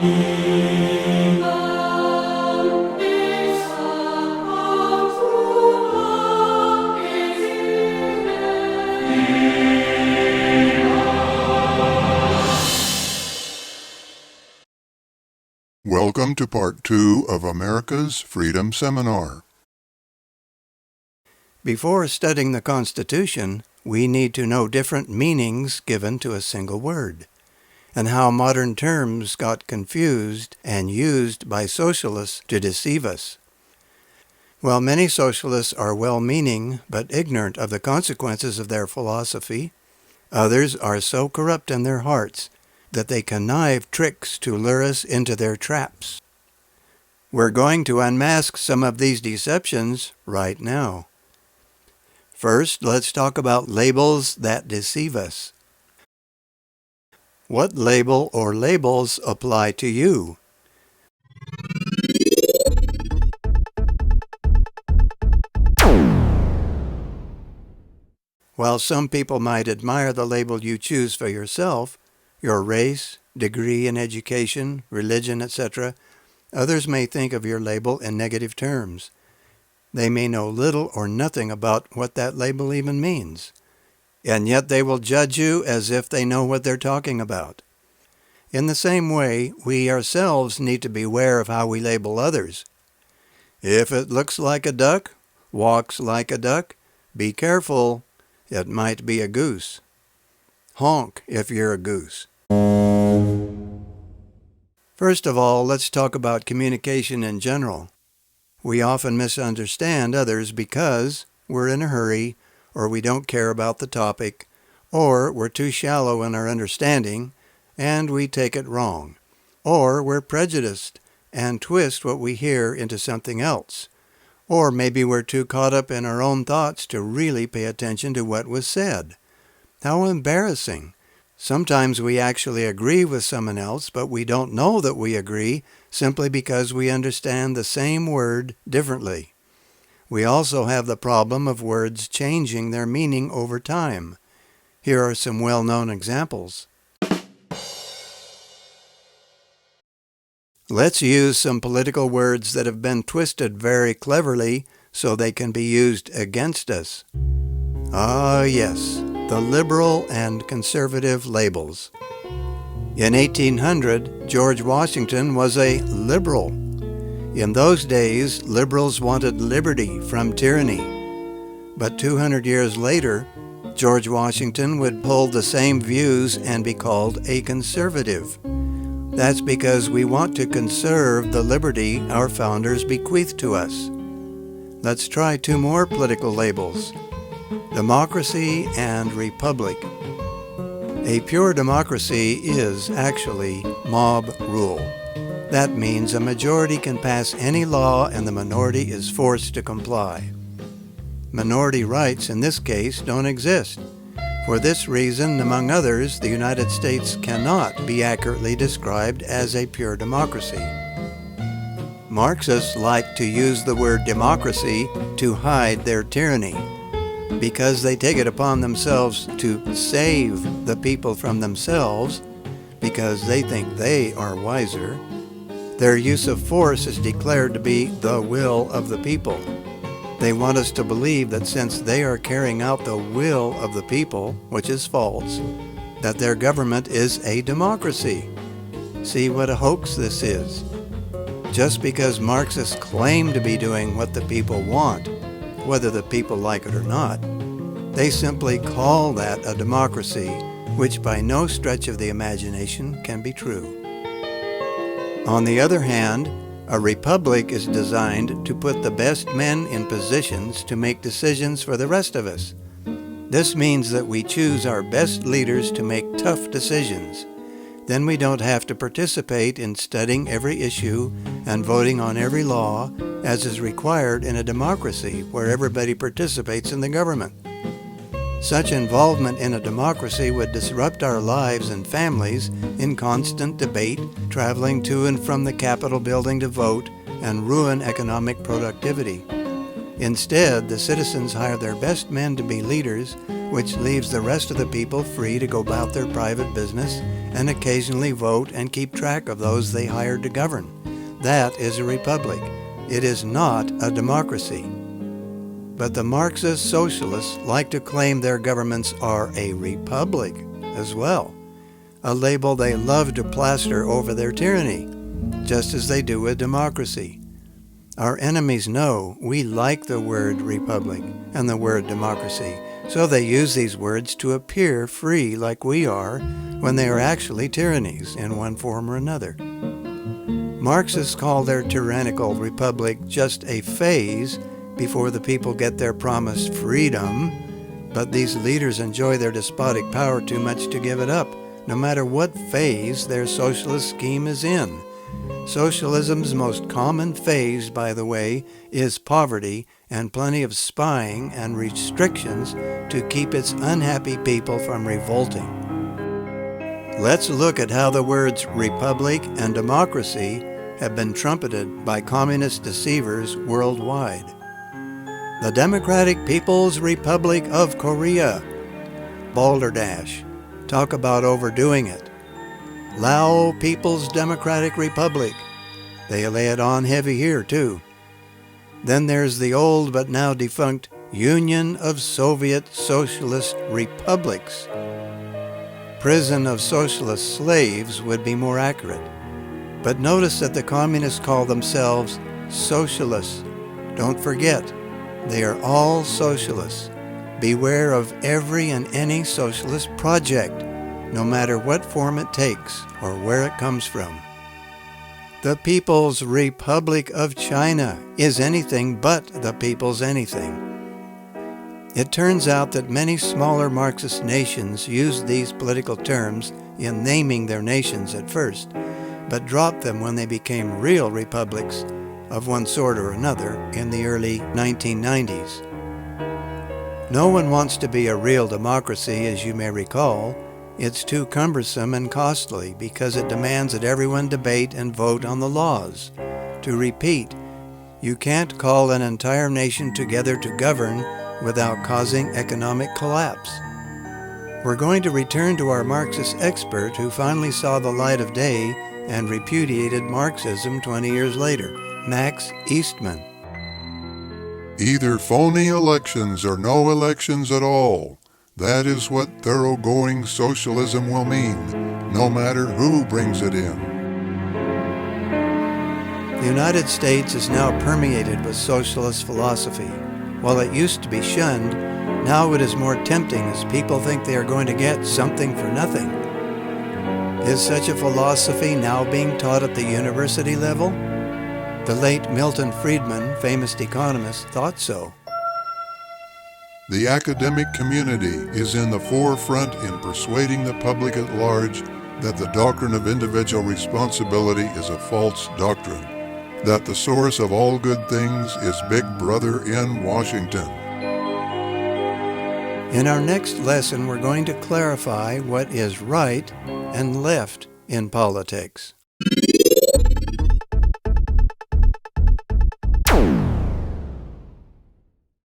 Welcome to Part 2 of America's Freedom Seminar. Before studying the Constitution, we need to know different meanings given to a single word, and how modern terms got confused and used by socialists to deceive us. While many socialists are well-meaning but ignorant of the consequences of their philosophy, others are so corrupt in their hearts that they connive tricks to lure us into their traps. We're going to unmask some of these deceptions right now. First, let's talk about labels that deceive us. What label or labels apply to you? While some people might admire the label you choose for yourself, your race, degree in education, religion, etc., others may think of your label in negative terms. They may know little or nothing about what that label even means, and yet they will judge you as if they know what they're talking about. In the same way, we ourselves need to beware of how we label others. If it looks like a duck, walks like a duck, be careful, it might be a goose. Honk if you're a goose. First of all, let's talk about communication in general. We often misunderstand others because we're in a hurry, or we don't care about the topic, or we're too shallow in our understanding, and we take it wrong. Or we're prejudiced and twist what we hear into something else. Or maybe we're too caught up in our own thoughts to really pay attention to what was said. How embarrassing! Sometimes we actually agree with someone else, but we don't know that we agree simply because we understand the same word differently. We also have the problem of words changing their meaning over time. Here are some well-known examples. Let's use some political words that have been twisted very cleverly so they can be used against us. Ah, yes, the liberal and conservative labels. In 1800, George Washington was a liberal. In those days, liberals wanted liberty from tyranny. But 200 years later, George Washington would hold the same views and be called a conservative. That's because we want to conserve the liberty our founders bequeathed to us. Let's try two more political labels: democracy and republic. A pure democracy is actually mob rule. That means a majority can pass any law and the minority is forced to comply. Minority rights in this case don't exist. For this reason, among others, the United States cannot be accurately described as a pure democracy. Marxists like to use the word democracy to hide their tyranny. Because they take it upon themselves to save the people from themselves, because they think they are wiser, their use of force is declared to be the will of the people. They want us to believe that since they are carrying out the will of the people, which is false, that their government is a democracy. See what a hoax this is. Just because Marxists claim to be doing what the people want, whether the people like it or not, they simply call that a democracy, which by no stretch of the imagination can be true. On the other hand, a republic is designed to put the best men in positions to make decisions for the rest of us. This means that we choose our best leaders to make tough decisions. Then we don't have to participate in studying every issue and voting on every law, as is required in a democracy where everybody participates in the government. Such involvement in a democracy would disrupt our lives and families in constant debate, traveling to and from the Capitol building to vote, and ruin economic productivity. Instead, the citizens hire their best men to be leaders, which leaves the rest of the people free to go about their private business and occasionally vote and keep track of those they hired to govern. That is a republic. It is not a democracy. But the Marxist socialists like to claim their governments are a republic as well, a label they love to plaster over their tyranny, just as they do with democracy. Our enemies know we like the word republic and the word democracy, so they use these words to appear free like we are when they are actually tyrannies in one form or another. Marxists call their tyrannical republic just a phase before the people get their promised freedom, but these leaders enjoy their despotic power too much to give it up, no matter what phase their socialist scheme is in. Socialism's most common phase, by the way, is poverty and plenty of spying and restrictions to keep its unhappy people from revolting. Let's look at how the words republic and democracy have been trumpeted by communist deceivers worldwide. The Democratic People's Republic of Korea. Balderdash. Talk about overdoing it. Lao People's Democratic Republic. They lay it on heavy here, too. Then there's the old but now defunct Union of Soviet Socialist Republics. Prison of Socialist Slaves would be more accurate. But notice that the communists call themselves socialists. Don't forget, they are all socialists. Beware of every and any socialist project, no matter what form it takes or where it comes from. The People's Republic of China is anything but the people's anything. It turns out that many smaller Marxist nations used these political terms in naming their nations at first, but dropped them when they became real republics of one sort or another in the early 1990s. No one wants to be a real democracy, as you may recall. It's too cumbersome and costly because it demands that everyone debate and vote on the laws. To repeat, you can't call an entire nation together to govern without causing economic collapse. We're going to return to our Marxist expert who finally saw the light of day and repudiated Marxism 20 years later, Max Eastman. Either phony elections or no elections at all. That is what thoroughgoing socialism will mean, no matter who brings it in. The United States is now permeated with socialist philosophy. While it used to be shunned, now it is more tempting as people think they are going to get something for nothing. Is such a philosophy now being taught at the university level? The late Milton Friedman, famous economist, thought so. The academic community is in the forefront in persuading the public at large that the doctrine of individual responsibility is a false doctrine, that the source of all good things is Big Brother in Washington. In our next lesson, we're going to clarify what is right and left in politics.